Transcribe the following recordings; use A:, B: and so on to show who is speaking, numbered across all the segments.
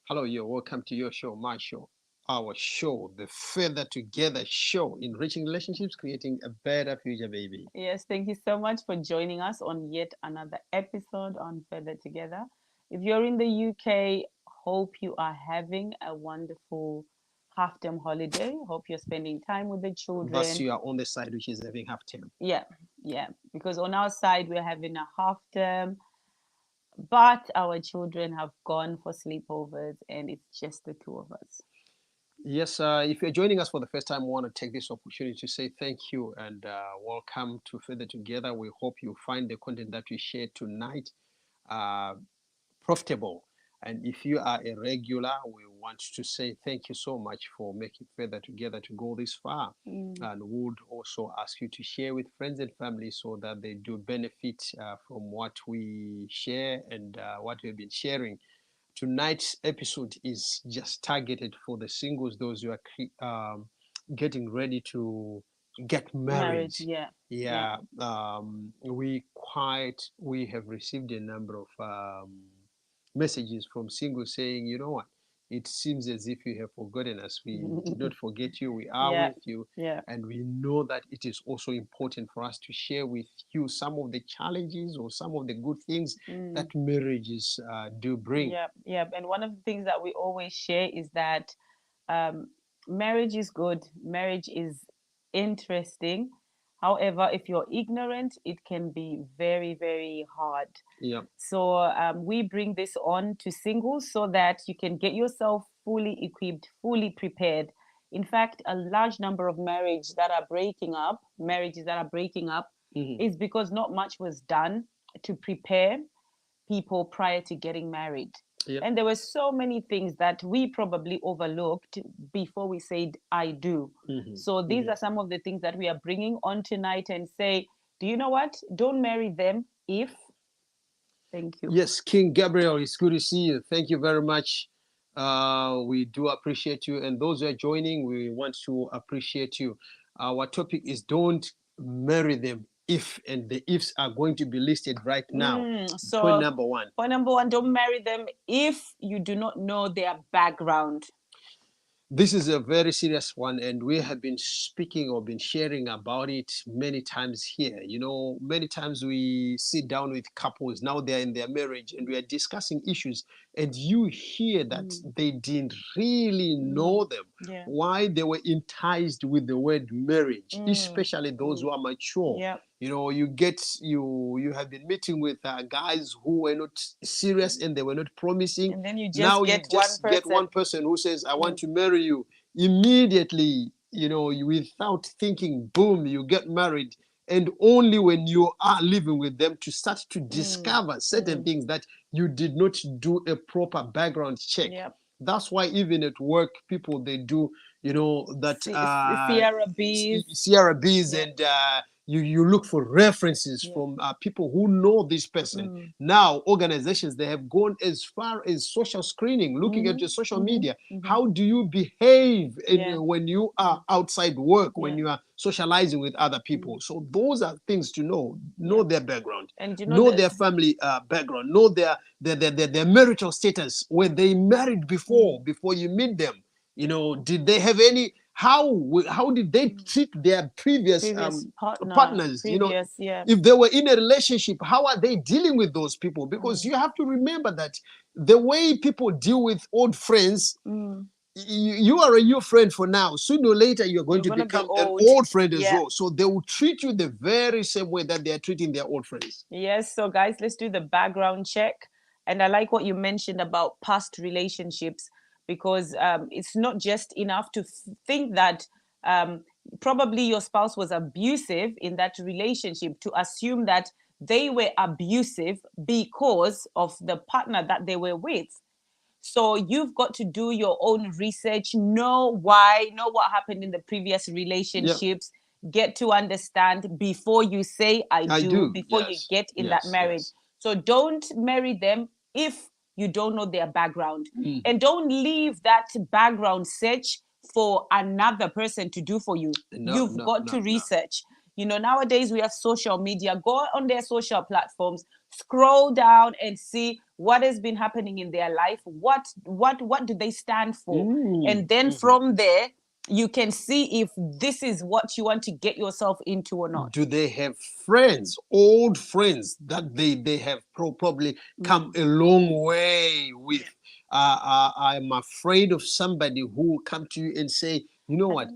A: Hello, you're welcome to your show, my show, our show, the Further Together show, enriching relationships, creating a better future, baby.
B: Yes, thank you so much for joining us on yet another episode on Further Together. If you're in the UK, hope you are having a wonderful half term holiday. Hope you're spending time with the
A: Thus,
B: children.
A: you are on the side which is having half term.
B: Yeah, yeah, because on our side, we're having a half term, but our children have gone for sleepovers and it's just the two of us.
A: Yes, if you're joining us for the first time, we want to take this opportunity to say thank you and welcome to Further Together. We hope you find the content that we share tonight uh, profitable. And if you are a regular, we want to say thank you so much for making Further Together to go this far.
B: Mm.
A: And would also ask you to share with friends and family so that they do benefit from what we share and what we've been sharing. Tonight's episode is just targeted for the singles, those who are getting ready to get married.
B: Married, yeah, yeah.
A: Yeah, we have received a number of messages from singles saying, you know what, it seems as if you have forgotten us. We did not forget you. We are
B: Yeah,
A: with you.
B: yeah.
A: And we know that it is also important for us to share with you some of the challenges or some of the good things that
B: Mm.
A: marriages do bring.
B: Yeah, yeah. And one of the things that we always share is that um, marriage is good, marriage is interesting. However, if you're ignorant, it can be very, very hard.
A: Yeah.
B: So we bring this on to singles so that you can get yourself fully equipped, fully prepared. In fact, a large number of marriages that are breaking up,
A: Hmm.
B: is because not much was done to prepare people prior to getting married.
A: Yeah.
B: And there were so many things that we probably overlooked before we said, I do.
A: Hmm.
B: So these
A: Yeah.
B: are some of the things that we are bringing on tonight and say, do you know what? Don't marry them if. Thank you.
A: Yes, King Gabriel, it's good to see you. Thank you very much. We do appreciate you. And those who are joining, we want to appreciate you. Our topic is don't marry them if, and the ifs are going to be listed right now. Point
B: So,
A: number one.
B: point number one, don't marry them if you do not know their background.
A: This is a very serious one, and we have been speaking or been sharing about it many times here. You know, many times we sit down with couples, now they're in their marriage, and we are discussing issues, and you hear that
B: Mm,
A: they didn't really
B: mm,
A: know them.
B: yeah.
A: Why they were enticed with the word marriage,
B: Mm,
A: especially those
B: mm,
A: who are mature.
B: yeah.
A: You know, you have been meeting with guys who were not serious and they were not promising.
B: And then you just
A: Now you
B: get one
A: just get one
B: person.
A: person who says, I want
B: Mm,
A: to marry you. Immediately, you know, without thinking, boom, you get married. And only when you are living with them to start to
B: mm,
A: discover certain
B: mm,
A: things that you did not do a proper background check.
B: yeah.
A: That's why even at work, people they do, you know, that
B: Sierra Bees.
A: CRBs,
B: Yeah.
A: and you look for references
B: Yeah.
A: from people who know this person.
B: Mm,
A: Now, organizations they have gone as far as social screening, looking at
B: mm-hmm,
A: your social
B: mm-hmm,
A: media.
B: mm-hmm.
A: How do you behave
B: Yeah.
A: when you are
B: Mm,
A: outside work, when
B: yeah.
A: you are socializing with other
B: Mm,
A: people? So those are things to know.
B: yeah.
A: Know their background,
B: And you know
A: know
B: that.
A: their family background, know their marital status. Were they married
B: Mm,
A: before you meet them? You know, did they have any? How did they
B: mm.
A: treat their previous
B: Previous partner,
A: partners? You know,
B: previous, yeah.
A: if they were in a relationship, how are they dealing with those people? Because
B: Mm,
A: you have to remember that the way people deal with old friends,
B: mm.
A: you are a new friend for now. Sooner or later, you're going
B: You're
A: to
B: gonna be
A: become an
B: old.
A: old friend as
B: Yeah.
A: well. So they will treat you the very same way that they are treating their old friends.
B: Yes. So, guys, let's do the background check. And I like what you mentioned about past relationships because it's not just enough to think that um, probably your spouse was abusive in that relationship to assume that they were abusive because of the partner that they were with. So you've got to do your own research, know why, know what happened in the previous
A: Yeah,
B: relationships, get to understand before you say I
A: I
B: do,
A: do.
B: before you
A: Yes,
B: get in that
A: yes,
B: marriage.
A: yes.
B: So don't marry them if you don't know their background.
A: Mhm.
B: And don't leave that background search for another person to do for you.
A: No,
B: You've
A: no,
B: got
A: no,
B: to
A: no.
B: research. You know, nowadays we have social media. Go on their social platforms, scroll down and see what has been happening in their life. What do they stand for? And then from there, you can see if this is what you want to get yourself into or not.
A: Do they have friends, old friends that they have probably come a long way with? I'm afraid of somebody who will come to you and say, you know what?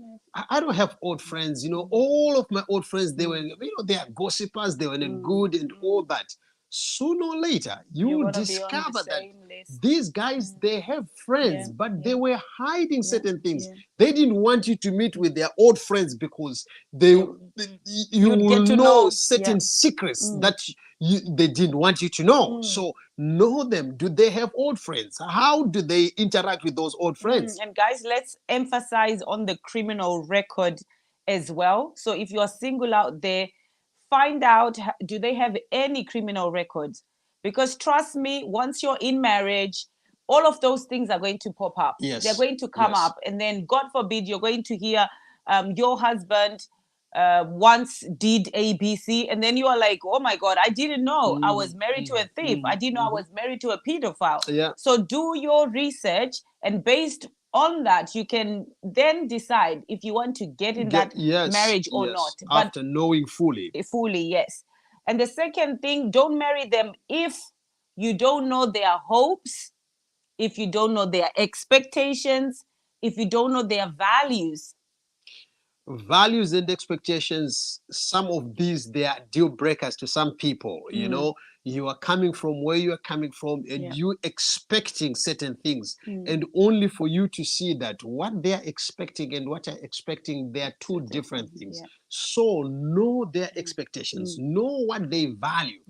A: I don't have old friends. You know, all of my old friends, they were, they are gossipers, they were not good and all that. Sooner or later, you will discover that these guys, they have friends, but they were hiding certain things. They didn't want you to meet with their old friends because you will know certain secrets that they didn't want you to know. So know them. Do they have old friends? How do they interact with those old friends?
B: And guys, let's emphasize on the criminal record as well. So if you're single out there, find out, do they have any criminal records? Because trust me, once you're in marriage, all of those things are going to pop up.
A: Yes.
B: They're going to come up. And then, God forbid, you're going to hear your husband once did ABC, and then you are like, oh my God, I didn't know I was married to a thief. I didn't know I was married to a pedophile. So do your research, and based on that, you can then decide if you want to get in that marriage or not.
A: But after knowing fully.
B: Yes. And the second thing, don't marry them if you don't know their hopes, if you don't know their expectations, if you don't know their values.
A: Values and expectations, some of these, they are deal breakers to some people. You know, you are coming from where you are coming from, and you expecting certain things, and only for you to see that what they are expecting and what you're expecting, they are two different things. So know their expectations, know what they value.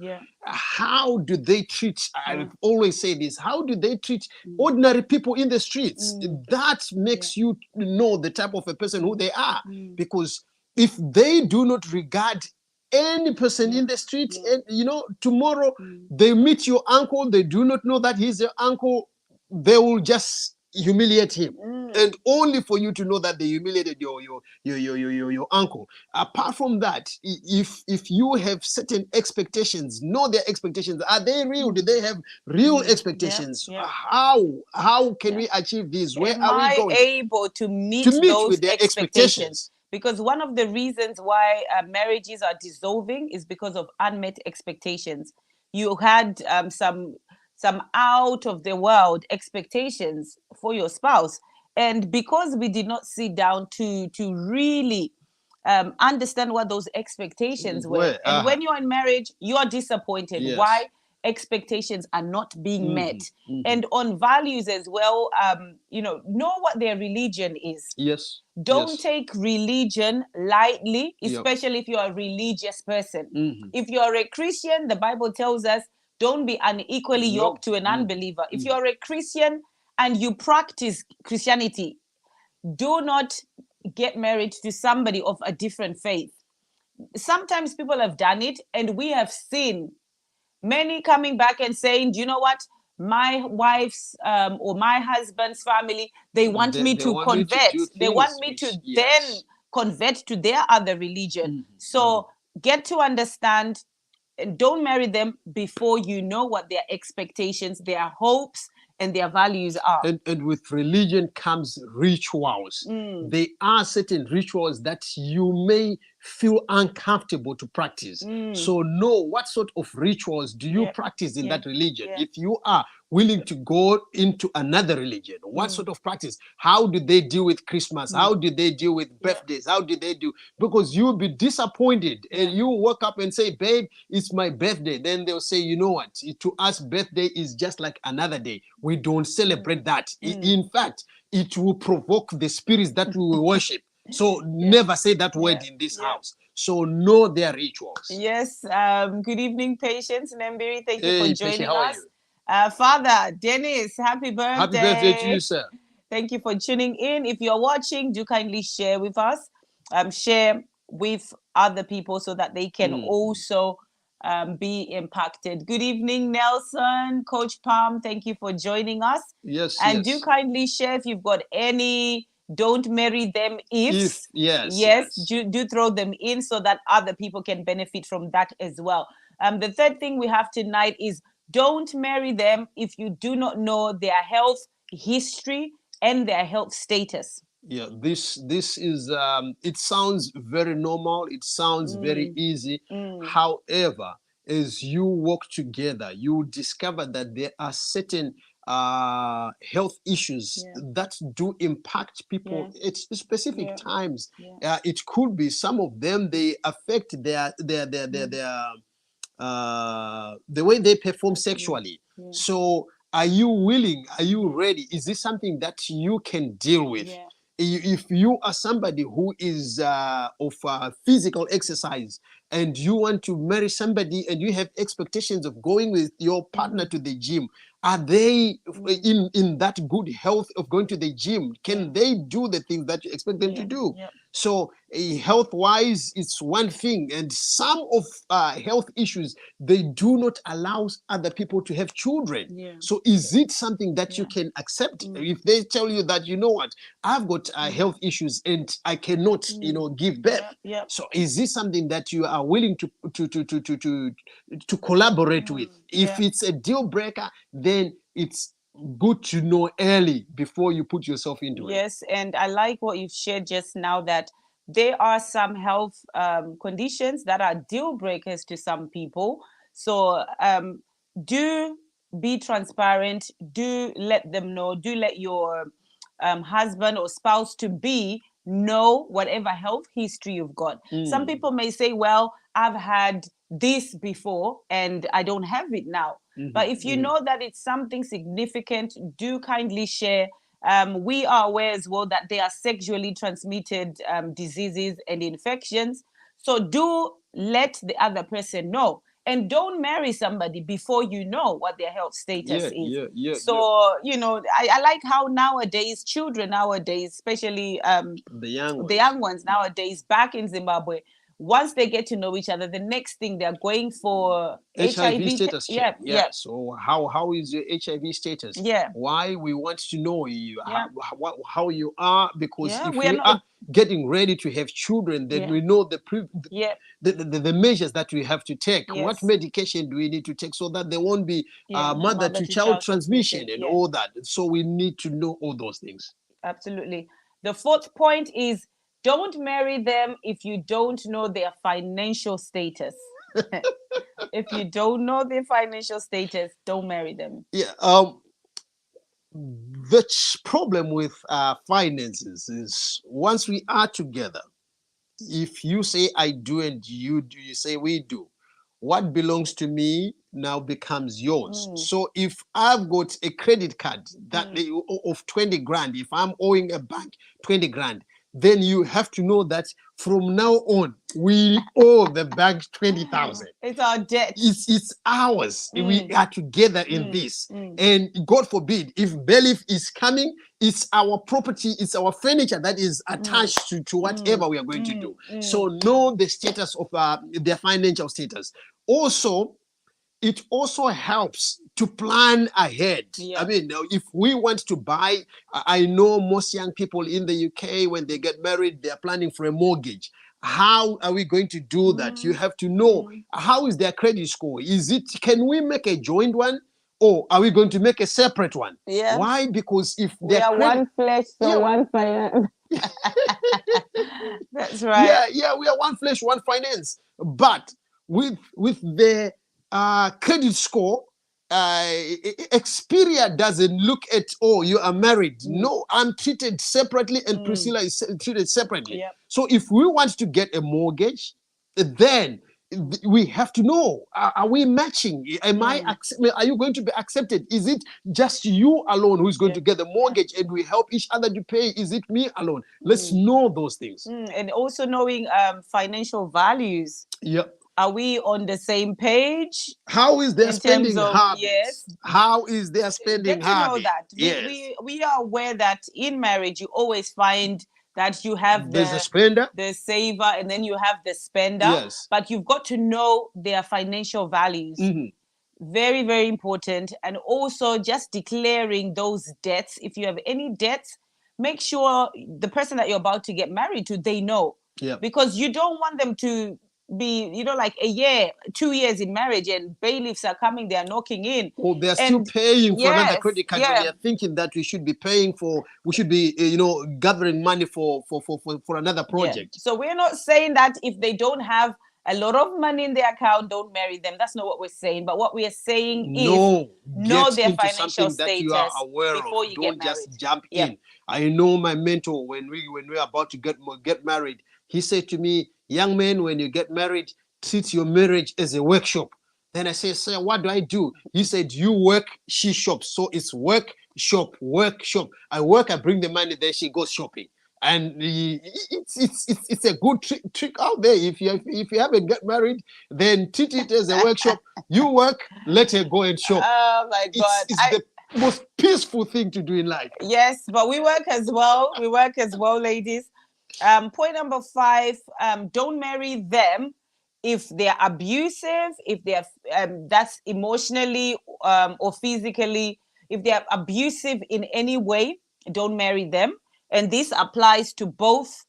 A: How do they treat, I always say this, how do they treat ordinary people in the streets? That makes you know the type of a person who they are. Because if they do not regard any person in the street, and you know, tomorrow they meet your uncle, they do not know that he's your uncle, they will just humiliate him, and only for you to know that they humiliated your uncle. Apart from that, if you have certain expectations, know their expectations. Are they real? Do they have real expectations? How can we achieve this? Where
B: Am
A: are we
B: I
A: going?
B: able to meet those
A: with their expectations?
B: Because one of the reasons why marriages are dissolving is because of unmet expectations. You had some out of the world expectations for your spouse, and because we did not sit down to really understand what those expectations were, and when you're in marriage, you are disappointed. Why? Expectations are not being met. And on values as well, know what their religion is. Don't take religion lightly, especially if you're a religious person. If you're a Christian, the Bible tells us, don't be unequally yoked to an unbeliever. If you're a Christian and you practice Christianity, do not get married to somebody of a different faith. Sometimes people have done it, and we have seen many coming back and saying, do you know what? My wife's or my husband's family, they want me to convert. They want me to then convert to their other religion. So get to understand, don't marry them before you know what their expectations, their hopes, and their values are.
A: And with religion comes rituals. There are certain rituals that you may feel uncomfortable to practice. So know what sort of rituals do you practice in that religion. If you are willing to go into another religion, what sort of practice? How do they deal with Christmas? How do they deal with birthdays? How do they do? Because you'll be disappointed, and you wake up and say, babe, it's my birthday. Then they'll say, you know what? To us, birthday is just like another day. We don't celebrate that. In fact, it will provoke the spirits that we will worship. So never say that word in this house. So know their rituals.
B: Yes. Good evening, Patience Nembiri. Thank you for joining us. Father Dennis, happy birthday.
A: Happy birthday to you, sir.
B: Thank you for tuning in. If you're watching, do kindly share with us. Share with other people so that they can also be impacted. Good evening, Nelson, Coach Palm. Thank you for joining us.
A: Yes.
B: And do kindly share if you've got any don't marry them ifs. Yes, do throw them in so that other people can benefit from that as well. The third thing we have tonight is don't marry them if you do not know their health history and their health status.
A: Yeah, this is it sounds very normal, it sounds very easy. However, as you work together, you discover that there are certain health issues that do impact people at specific times. It could be some of them, they affect the way they perform sexually. So are you willing, are you ready, is this something that you can deal with? If you are somebody who is of physical exercise and you want to marry somebody and you have expectations of going with your partner to the gym, are they in that good health of going to the gym? Can they do the things that you expect them to do? So health wise, it's one thing, and some of health issues, they do not allow other people to have children. So is it something that you can accept? If they tell you that, you know what, I've got health issues and I cannot, give birth. So is this something that you are willing to collaborate with? If it's a deal breaker, then it's good to know early before you put yourself into it.
B: Yes, and I like what you've shared just now, that there are some health conditions that are deal breakers to some people. So do be transparent, do let them know, do let your husband or spouse to be know whatever health history you've got. Some people may say, well, I've had this before and I don't have it now. But if you know that it's something significant, do kindly share. We are aware as well that there are sexually transmitted diseases and infections. So do let the other person know. And don't marry somebody before you know what their health status is. So, I like how nowadays, children nowadays, especially
A: the
B: young ones nowadays, back in Zimbabwe, once they get to know each other, the next thing they're going for
A: HIV status check. So how is your HIV status? Why we want to know you, how you are, because if we are getting ready to have children, then we know the measures that we have to take. What medication do we need to take so that there won't be mother to child transmission and all that? So we need to know all those things.
B: Absolutely. The fourth point is, don't marry them if you don't know their financial status. If you don't know their financial status, don't marry them.
A: The problem with finances is, once we are together, if you say I do and you do, you say we do, what belongs to me now becomes yours. So if I've got a credit card that of 20 grand, if I'm owing a bank 20 grand, then you have to know that from now on, we owe the bank 20,000.
B: It's our debt.
A: It's ours. We are together in this. And God forbid, if bailiff is coming, it's our property, it's our furniture that is attached to whatever we are going to do. So know the status of their financial status. Also, it also helps to plan ahead. I mean, if we want to buy, I know most young people in the UK, when they get married, they're planning for a mortgage. How are we going to do that? You have to know, how is their credit score? Can we make a joint one? Or are we going to make a separate one? Why? Because if
B: we are one flesh, so one finance. That's right.
A: We are one flesh, one finance. But with the credit score, Xperia doesn't look at, oh, you are married. No, I'm treated separately and Priscilla is treated separately. So if we want to get a mortgage, then we have to know, are we matching? Are you going to be accepted? Is it just you alone who's going to get the mortgage and we help each other to pay? Is it me alone? Let's know those things.
B: And also knowing financial values. Are we on the same page?
A: How is their spending habits? How is their spending habits?
B: Know that. We are aware that in marriage, you always find that you have
A: the spender,
B: the saver, and then you have the spender. But you've got to know their financial values. Very, very important. And also just declaring those debts. If you have any debts, make sure the person that you're about to get married to, they know.
A: Yeah.
B: Because you don't want them to be, like a year, 2 years in marriage, and bailiffs are coming, they're knocking in.
A: Or they're still paying for another credit card when
B: yeah.
A: they're thinking that we should be paying for, we should be, gathering money for another project.
B: So we're not saying that if they don't have a lot of money in their account, don't marry them. That's not what we're saying. But what we are saying is know their financial
A: that you are
B: status
A: aware
B: before
A: of.
B: you
A: Don't
B: get married.
A: just jump in. I know my mentor, when we're about to get married, he said to me, young man, when you get married, treat your marriage as a workshop. Then I say, sir, what do I do? He said, you work, she shops. So it's work, shop, work, shop. I work, I bring the money, then she goes shopping. And it's a good trick out there. If you haven't got married, then treat it as a workshop. You work, let her go and shop.
B: Oh my God!
A: It's the most peaceful thing to do in life.
B: Yes, but we work as well. We work as well, ladies. Point number 5: don't marry them if they're abusive, if they're that's emotionally or physically. If they're abusive in any way, don't marry them. And this applies to both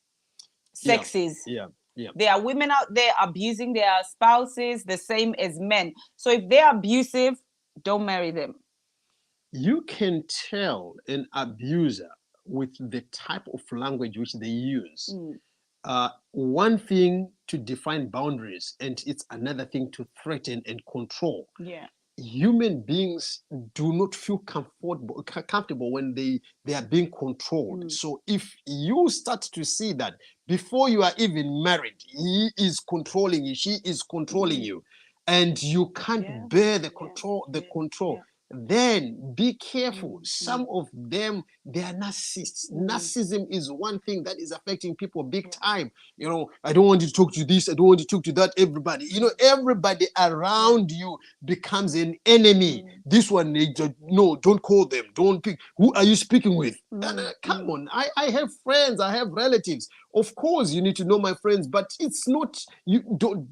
B: sexes.
A: Yeah.
B: There are women out there abusing their spouses the same as men. So if they're abusive, don't marry them.
A: You can tell an abuser with the type of language which they use. One thing to define boundaries, and it's another thing to threaten and control.
B: Yeah.
A: Human beings do not feel comfortable when they are being controlled. So if you start to see that before you are even married, he is controlling you, she is controlling you, and you can't bear the control, then be careful. Some of them, they are narcissists. Narcissism is one thing that is affecting people big time. I don't want you to talk to this, I don't want you to talk to that. Everybody, everybody around you becomes an enemy. This one, no, don't call them, don't pick. Who are you speaking with? Come on, I have friends, I have relatives. Of course, you need to know my friends, but it's not, you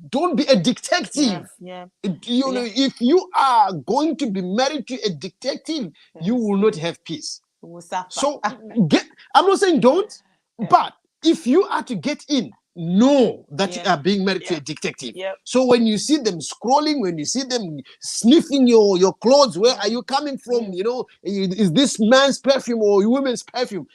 A: don't be a detective. If you are going to be married to a detective, you will not have peace. So I'm not saying don't, but if you are to get in, know that you are being married to a detective. So when you see them scrolling, when you see them sniffing your clothes, where are you coming from? Is this man's perfume or women's perfume?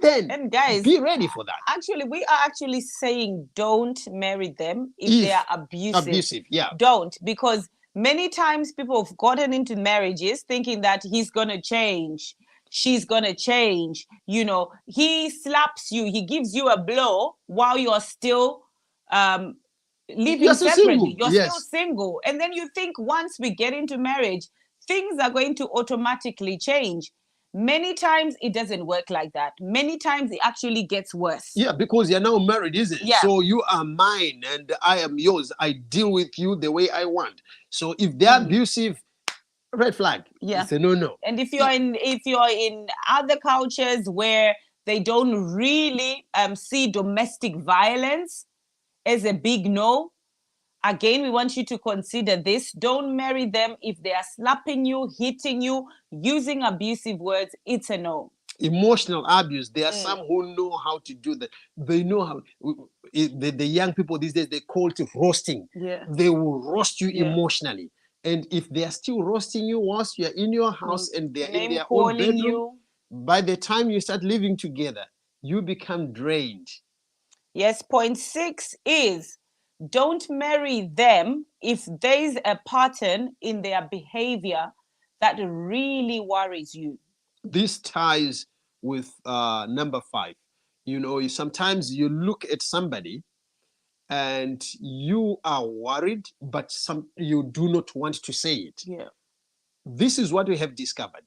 A: Then, and guys, be ready for that.
B: Actually, we are actually saying don't marry them if they are abusive. Don't, because many times people have gotten into marriages thinking that he's going to change, she's going to change. He slaps you, he gives you a blow while you're still living separately. You're still single. And then you think once we get into marriage, things are going to automatically change. Many times it doesn't work like that. Many times it actually gets worse.
A: Yeah, because you're now married, isn't it? So you are mine and I am yours. I deal with you the way I want. So if they're abusive, red flag. It's a no.
B: And if you're in other cultures where they don't really see domestic violence as a big no, again, we want you to consider this. Don't marry them if they are slapping you, hitting you, using abusive words. It's a no.
A: Emotional abuse. There are some who know how to do that. They know how. The young people these days, they call it roasting. They will roast you emotionally. And if they are still roasting you whilst you're in your house and they're in their own bedroom, by the time you start living together, you become drained.
B: Yes, point 6 is don't marry them if there's a pattern in their behavior that really worries you.
A: This ties with number 5. Sometimes you look at somebody and you are worried, but you do not want to say it. This is what we have discovered.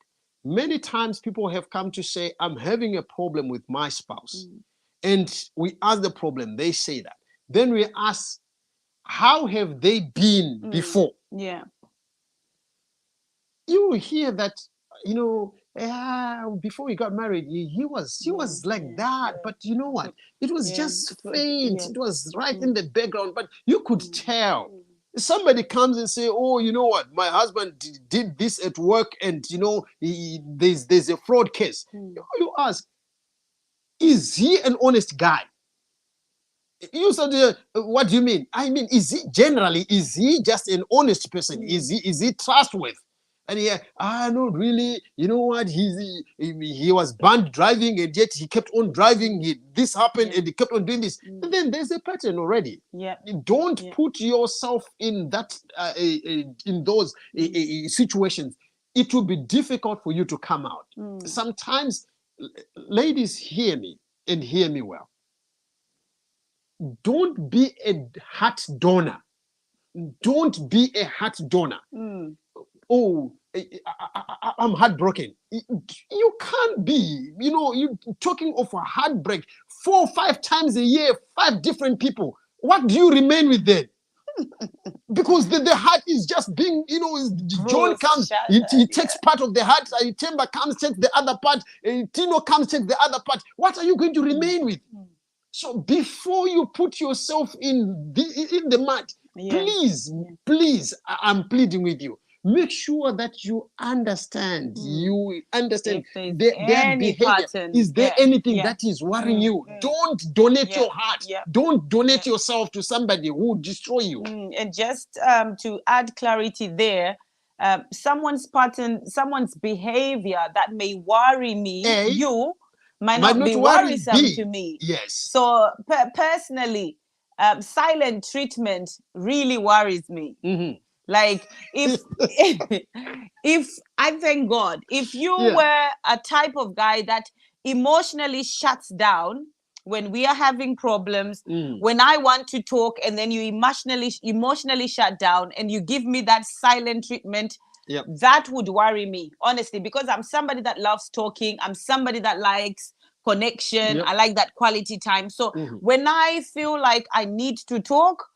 A: Many times people have come to say, I'm having a problem with my spouse. And we ask the problem, they say that. Then we ask, how have they been before? You will hear that, before we got married, he was like that. But you know what? It was just faint. It was right in the background, but you could tell. Somebody comes and say, oh, you know what? My husband did this at work and, there's a fraud case. You ask, Is he an honest guy? You said, what do you mean? I mean, is he just an honest person? Is he trustworthy? And no, really, you know what? He was banned driving, and yet he kept on driving. This happened, and he kept on doing this. And then there's a pattern already.
B: Yeah.
A: Don't put yourself in that in those situations. It will be difficult for you to come out. Sometimes, ladies, hear me and hear me well. Don't be a heart donor. Don't be a heart donor. Oh, I'm heartbroken. You can't be. You know, you talking of a heartbreak 4 or 5 times a year, 5 different people. What do you remain with then? Because the heart is just being, you know, John comes, he takes part of the heart, Timber comes, takes the other part, Tino comes, takes the other part. What are you going to remain with? So before you put yourself in the mud, please, I'm pleading with you. Make sure that you understand. You understand their behavior. Pattern. Is there anything that is worrying you? Don't donate your heart. Don't donate yourself to somebody who will destroy you.
B: And just to add clarity there, someone's pattern, someone's behavior that may worry me, you might not be worrisome to me.
A: Yes.
B: So personally, silent treatment really worries me. Like if I thank God, if you were a type of guy that emotionally shuts down when we are having problems, when I want to talk, and then you emotionally shut down and you give me that silent treatment, that would worry me, honestly, because I'm somebody that loves talking. I'm somebody that likes connection. I like that quality time. So when I feel like I need to talk,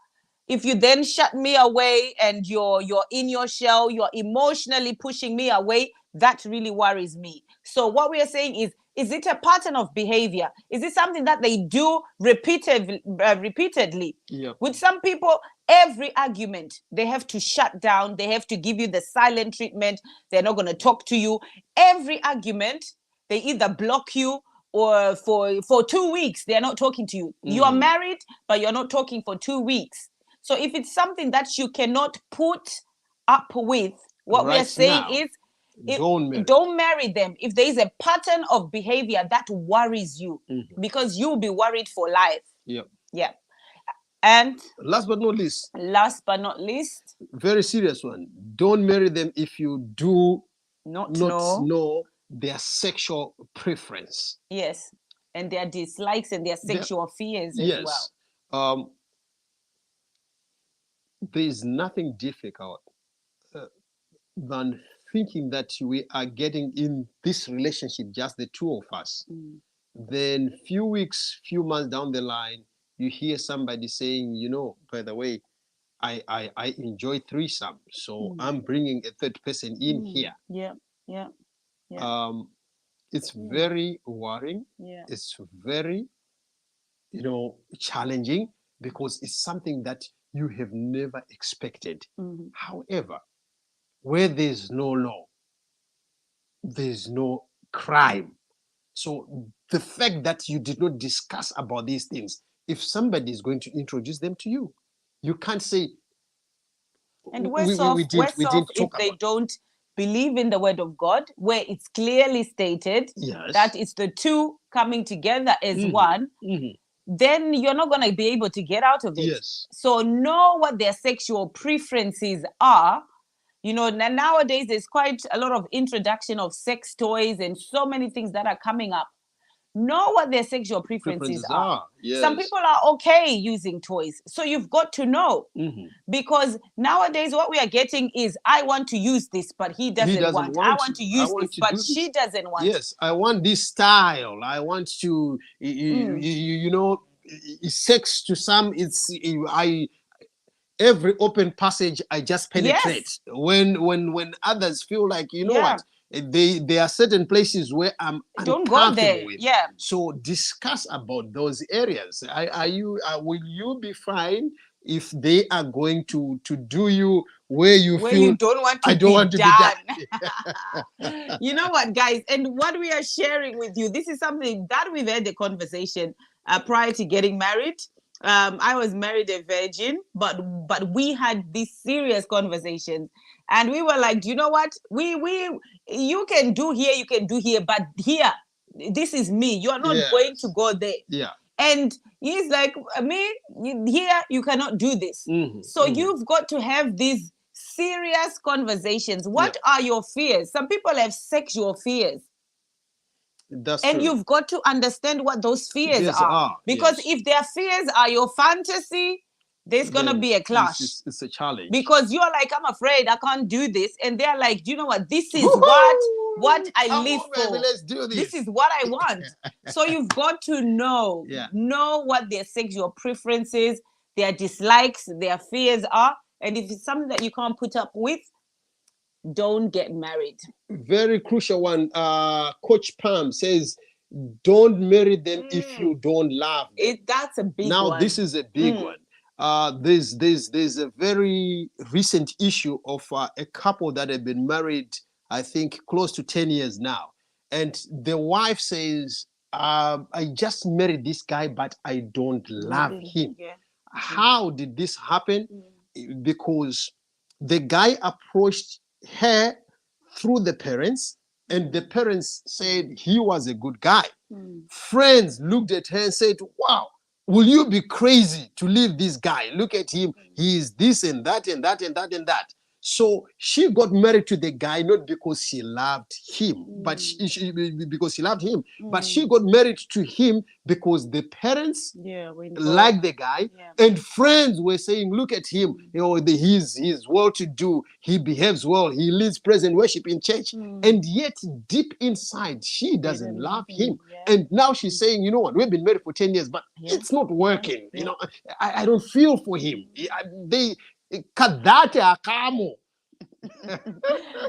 B: if you then shut me away and you're in your shell, you're emotionally pushing me away, that really worries me. So what we are saying is it a pattern of behavior? Is it something that they do repeatedly? With some people, every argument, they have to shut down. They have to give you the silent treatment. They're not going to talk to you. Every argument, they either block you or for 2 weeks, they're not talking to you. You are married, but you're not talking for 2 weeks. So if it's something that you cannot put up with, what we are saying is, don't marry them. If there is a pattern of behavior that worries you, because you'll be worried for life. Yeah. And
A: last but not least, very serious one. Don't marry them if you do not know their sexual preference.
B: Yes. And their dislikes and their sexual fears as well.
A: There is nothing difficult than thinking that we are getting in this relationship, just the two of us. Then few weeks, few months down the line, you hear somebody saying, you know, by the way, I enjoy threesome, so I'm bringing a third person in here. It's very worrying. It's very, you know, challenging, because it's something that you have never expected. However, where there's no law, there's no crime. So the fact that you did not discuss about these things, if somebody is going to introduce them to you, you can't say,
B: and worse off if they don't believe in the word of God, where it's clearly stated that it's the two coming together as one. Then you're not going to be able to get out of it. So know what their sexual preferences are. You know, nowadays there's quite a lot of introduction of sex toys and so many things that are coming up. Know what their sexual preferences are. Some people are okay using toys. So you've got to know. Because nowadays what we are getting is, I want to use this, but he doesn't want. I want to use this, but she doesn't want.
A: Yes, I want this style. I want to, you know, sex to some, it's, every open passage I just penetrate. When others feel like, you know what, there are certain places where I'm
B: don't go there
A: with. So discuss about those areas. Will you be fine if they are going to do you where you
B: where
A: feel
B: you don't want to
A: I don't
B: be
A: want to
B: done.
A: be done.
B: You know what, guys, and what we are sharing with you, this is something that we've had the conversation prior to getting married. I was married a virgin, but we had these serious conversations, and we were like, you know what, we you can do here, but here, this is me. You are not going to go there.
A: Yeah.
B: And he's like, me, here, you cannot do this. So you've got to have these serious conversations. What are your fears? Some people have sexual fears.
A: That's
B: and
A: true.
B: You've got to understand what those fears are. Because if their fears are your fantasy, there's going to be a clash.
A: It's a challenge.
B: Because you're like, I'm afraid I can't do this. And they're like, do you know what? This is what I live for.
A: Baby, let's do this.
B: This is what I want. So you've got to know what their sexual preferences, their dislikes, their fears are. And if it's something that you can't put up with, don't get married.
A: Very crucial one. Coach Pam says, don't marry them if you don't love them.
B: That's a big
A: one.
B: Now,
A: this is a big one. There's a very recent issue of a couple that have been married, I think, close to 10 years now. And the wife says, I just married this guy, but I don't love him. Yeah. How did this happen? Because the guy approached her through the parents, and the parents said he was a good guy. Friends looked at her and said, wow, will you be crazy to leave this guy? Look at him. He is this and that and that and that and that. So she got married to the guy not because she loved him, but because she loved him. But she got married to him because the parents liked the guy, and friends were saying, "Look at him. You know, he's well-to-do. He behaves well. He leads praise and worship in church." And yet, deep inside, she doesn't love him. And now she's saying, "You know what? We've been married for 10 years, but it's not working. You know, I don't feel for him.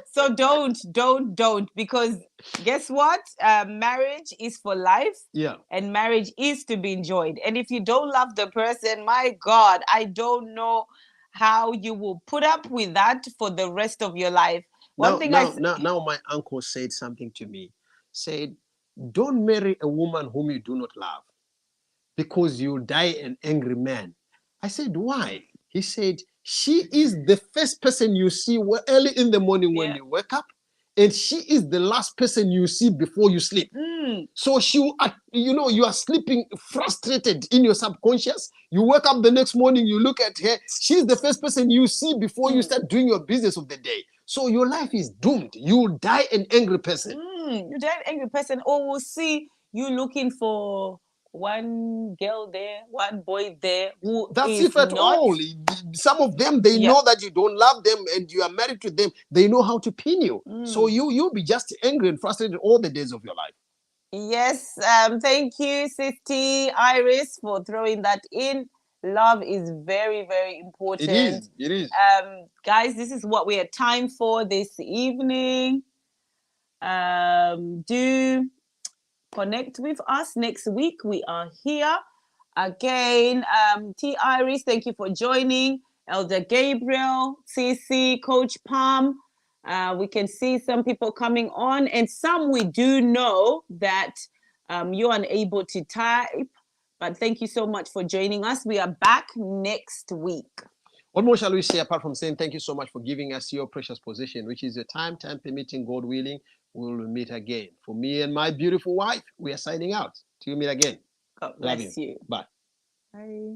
B: So don't, because guess what? Marriage is for life. And marriage is to be enjoyed. And if you don't love the person, my God, I don't know how you will put up with that for the rest of your life.
A: Now my uncle said something to me. Said, don't marry a woman whom you do not love, because you'll die an angry man. I said, why? He said, she is the first person you see early in the morning when you wake up, and she is the last person you see before you sleep. So you are sleeping frustrated in your subconscious. You wake up the next morning, you look at her. She's the first person you see before you start doing your business of the day. So your life is doomed. You will die an angry person.
B: You die an angry person, or we'll see you looking for one girl there, one boy there.
A: That's if at all. Some of them, they know that you don't love them and you are married to them. They know how to pin you. So you'll be just angry and frustrated all the days of your life.
B: Yes. Thank you, Sister Iris, for throwing that in. Love is very, very important.
A: It is.
B: Guys, this is what we had time for this evening. Do connect with us next week. We are here again. T. Iris, thank you for joining. Elder Gabriel, CC, Coach Palm. We can see some people coming on, and some we do know that you're unable to type. But thank you so much for joining us. We are back next week.
A: What more shall we say apart from saying thank you so much for giving us your precious possession, which is your time permitting, God willing. We will meet again. For me and my beautiful wife, we are signing out. Till we meet again.
B: God bless you.
A: Bye.
B: Bye.